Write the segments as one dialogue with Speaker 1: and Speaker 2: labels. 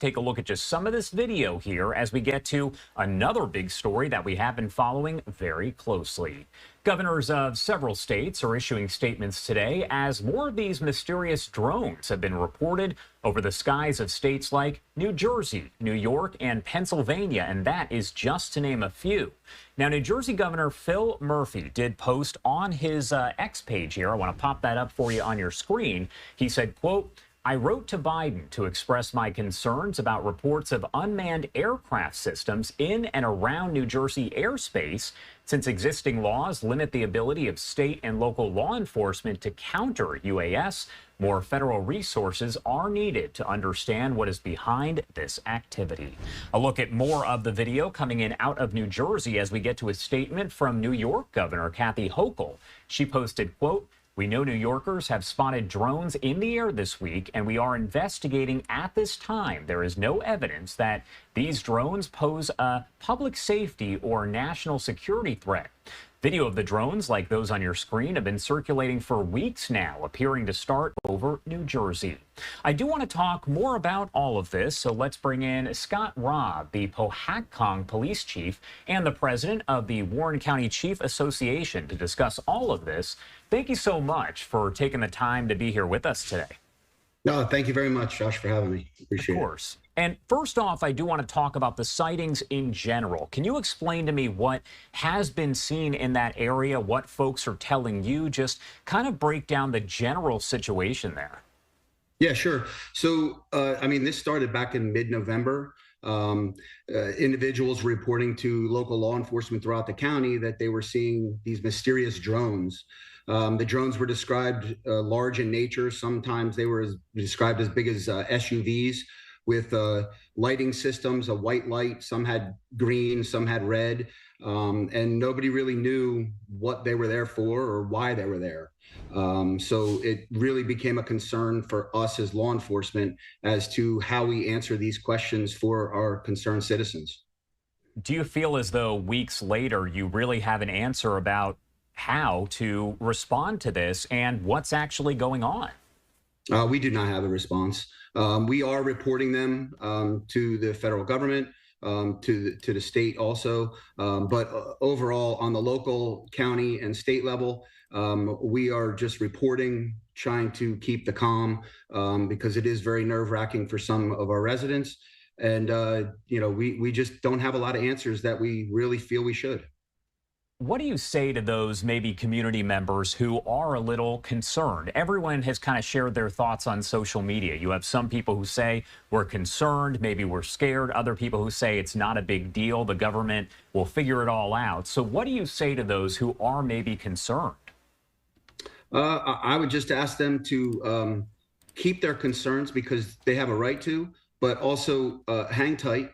Speaker 1: take a look at just some of this video here as we get to another big story that we have been following very closely. Governors of several states are issuing statements today as more of these mysterious drones have been reported over the skies of states like New Jersey, New York, and Pennsylvania, and that is just to name a few. Now, New Jersey Governor Phil Murphy did post on his X page here. I want to pop that up for you on your screen. He said, quote, "I wrote to Biden to express my concerns about reports of unmanned aircraft systems in and around New Jersey airspace, since existing laws limit the ability of state and local law enforcement to counter UAS. More federal resources are needed to understand what is behind this activity." A look at more of the video coming in out of New Jersey as we get to a statement from New York Governor Kathy Hochul. She posted, quote, "We know New Yorkers have spotted drones in the air this week, and we are investigating at this time. There is no evidence that these drones pose a public safety or national security threat." Video of the drones, like those on your screen, have been circulating for weeks now, appearing to start over New Jersey. I do want to talk more about all of this, so let's bring in Scott Robb, the Pohatcong Police Chief and the president of the Warren County Chief Association, to discuss all of this. Thank you so much for taking the time to be here with us today.
Speaker 2: No, thank you very much, Josh, for having me. Appreciate it.
Speaker 1: Of course. And first off, I do want to talk about the sightings in general. Can you explain to me what has been seen in that area, what folks are telling you? Just kind of break down the general situation there.
Speaker 2: Yeah, sure. So, I mean, this started back in mid-November. Individuals reporting to local law enforcement throughout the county that they were seeing these mysterious drones. The drones were described large in nature. Sometimes they were described as big as SUVs with lighting systems, a white light. Some had green, some had red, and nobody really knew what they were there for or why they were there. So it really became a concern for us as law enforcement as to how we answer these questions for our concerned citizens.
Speaker 1: Do you feel as though weeks later you really have an answer about how to respond to this and what's actually going on?
Speaker 2: We do not have a response. We are reporting them to the federal government, to the state also. But overall, on the local, county, and state level, we are just reporting, trying to keep the calm because it is very nerve-wracking for some of our residents. And, you know, we just don't have a lot of answers that we really feel we should.
Speaker 1: What do you say to those maybe community members who are a little concerned? Everyone has kind of shared their thoughts on social media. You have some people who say we're concerned, maybe we're scared. Other people who say it's not a big deal. The government will figure it all out. So what do you say to those who are maybe concerned?
Speaker 2: I would just ask them to keep their concerns because they have a right to, but also hang tight.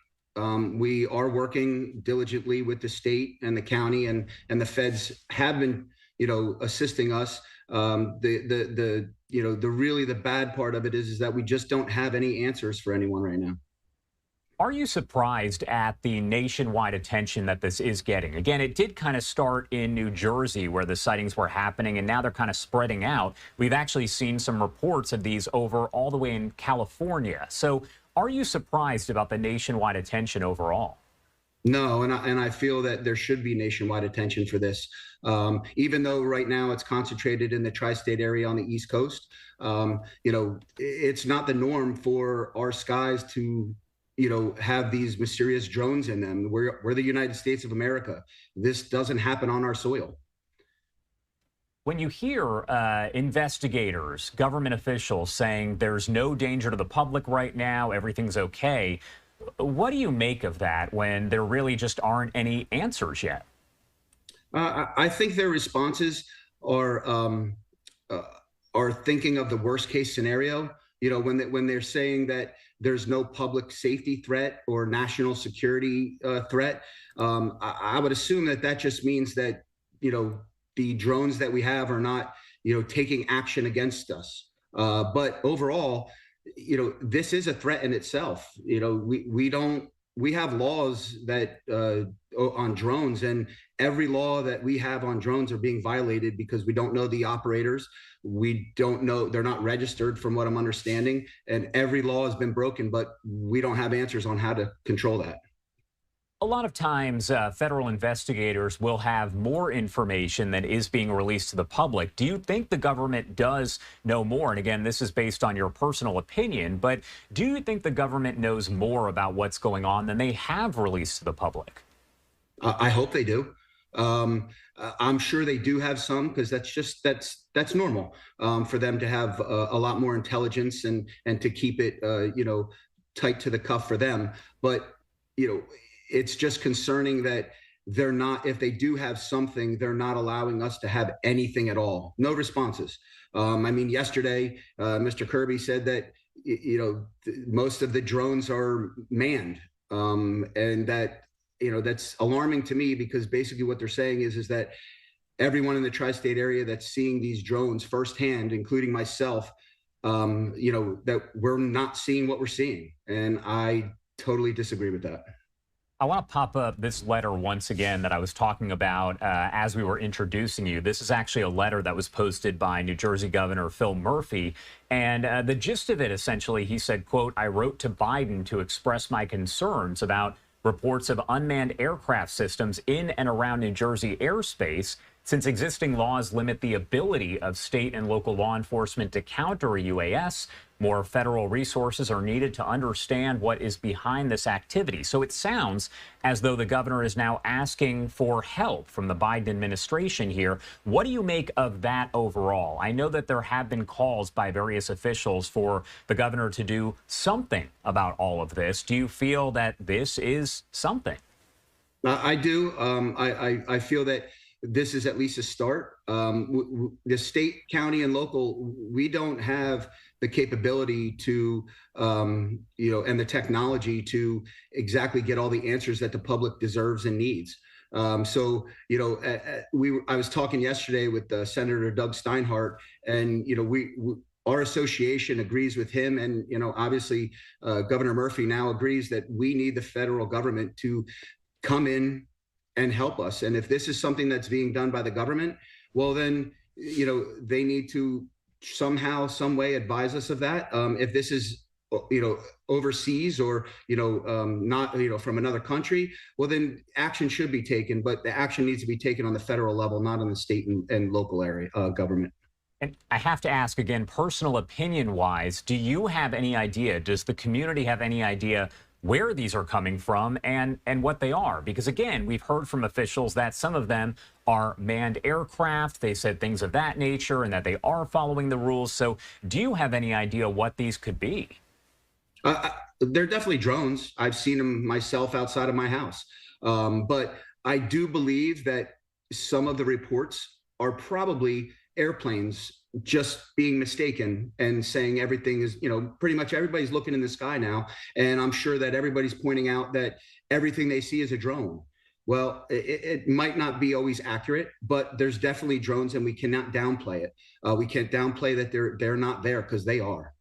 Speaker 2: We are working diligently with the state and the county, and the feds have been, you know, assisting us. The really the bad part of it is that we just don't have any answers for anyone right now.
Speaker 1: Are you surprised at the nationwide attention that this is getting? Again, it did kind of start in New Jersey where the sightings were happening, and now they're kind of spreading out. We've actually seen some reports of these over all the way in California. So are you surprised about the nationwide attention overall?
Speaker 2: No, and I feel that there should be nationwide attention for this. Even though right now it's concentrated in the tri-state area on the East Coast, you know, it's not the norm for our skies to, you know, have these mysterious drones in them. We're the United States of America. This doesn't happen on our soil.
Speaker 1: When you hear investigators, government officials saying there's no danger to the public right now, everything's okay, what do you make of that when there really just aren't any answers yet?
Speaker 2: I think their responses are thinking of the worst case scenario. You know, when they're saying that there's no public safety threat or national security threat, I would assume that that just means that, you know, the drones that we have are not, you know, taking action against us. But overall, you know, this is a threat in itself. You know, we have laws that on drones, and every law that we have on drones are being violated because we don't know the operators. We don't know, they're not registered from what I'm understanding, and every law has been broken, but we don't have answers on how to control that.
Speaker 1: A lot of times, federal investigators will have more information than is being released to the public. Do you think the government does know more? And again, this is based on your personal opinion, but do you think the government knows more about what's going on than they have released to the public?
Speaker 2: I hope they do. I'm sure they do have some, because that's normal, for them to have a lot more intelligence and to keep it tight to the cuff for them. But it's just concerning that they're not, if they do have something, they're not allowing us to have anything at all. No responses. I mean, yesterday, Mr. Kirby said that, most of the drones are manned, and that, that's alarming to me, because basically what they're saying is that everyone in the tri-state area that's seeing these drones firsthand, including myself, that we're not seeing what we're seeing. And I totally disagree with that.
Speaker 1: I want to pop up this letter once again that I was talking about as we were introducing you. This is actually a letter that was posted by New Jersey Governor Phil Murphy. And the gist of it, essentially, he said, quote, "I wrote to Biden to express my concerns about reports of unmanned aircraft systems in and around New Jersey airspace, since existing laws limit the ability of state and local law enforcement to counter a UAS. More federal resources are needed to understand what is behind this activity." So it sounds as though the governor is now asking for help from the Biden administration here. What do you make of that overall? I know that there have been calls by various officials for the governor to do something about all of this. Do you feel that this is something?
Speaker 2: I do. I feel that this is at least a start. The state, county, and local, we don't have the capability to, and the technology to exactly get all the answers that the public deserves and needs. I was talking yesterday with Senator Doug Steinhardt, and our association agrees with him, and obviously Governor Murphy now agrees that we need the federal government to come in and help us. And if this is something that's being done by the government, well, then, they need to somehow, some way advise us of that. If this is, overseas or, not, from another country, well, then action should be taken. But the action needs to be taken on the federal level, not on the state and local area government.
Speaker 1: And I have to ask again, personal opinion wise, do you have any idea? Does the community have any idea where these are coming from and what they are? Because again, we've heard from officials that some of them are manned aircraft. They said things of that nature and that they are following the rules. So do you have any idea what these could be?
Speaker 2: They're definitely drones. I've seen them myself outside of my house. But I do believe that some of the reports are probably airplanes just being mistaken and saying everything is, pretty much everybody's looking in the sky now. And I'm sure that everybody's pointing out that everything they see is a drone. Well, it might not be always accurate, but there's definitely drones, and we cannot downplay it. We can't downplay that they're not there, because they are.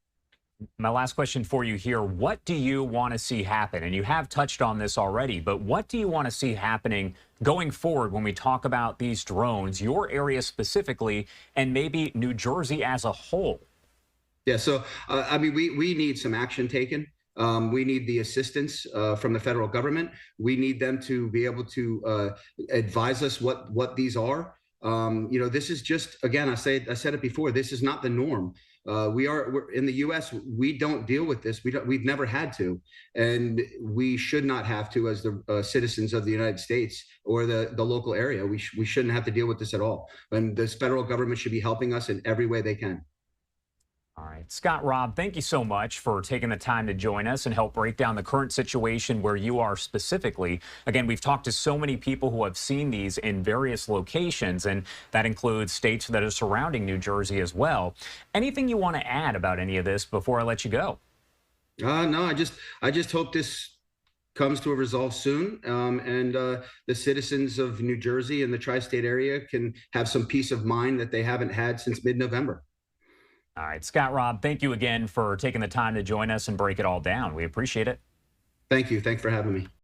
Speaker 1: My last question for you here, what do you want to see happen? And you have touched on this already, but what do you want to see happening going forward when we talk about these drones, your area specifically, and maybe New Jersey as a whole?
Speaker 2: Yeah, so I mean, we need some action taken. We need the assistance from the federal government. We need them to be able to advise us what these are. This is just, again, I said it before, this is not the norm. We're in the U.S. We don't deal with this. We've never had to, and we should not have to as the citizens of the United States or the local area. We shouldn't have to deal with this at all. And this federal government should be helping us in every way they can.
Speaker 1: All right, Scott Robb, thank you so much for taking the time to join us and help break down the current situation where you are specifically. Again, we've talked to so many people who have seen these in various locations, and that includes states that are surrounding New Jersey as well. Anything you want to add about any of this before I let you go?
Speaker 2: No, I just hope this comes to a resolve soon, and the citizens of New Jersey and the tri-state area can have some peace of mind that they haven't had since mid-November.
Speaker 1: All right, Scott Robb, thank you again for taking the time to join us and break it all down. We appreciate it.
Speaker 2: Thank you. Thanks for having me.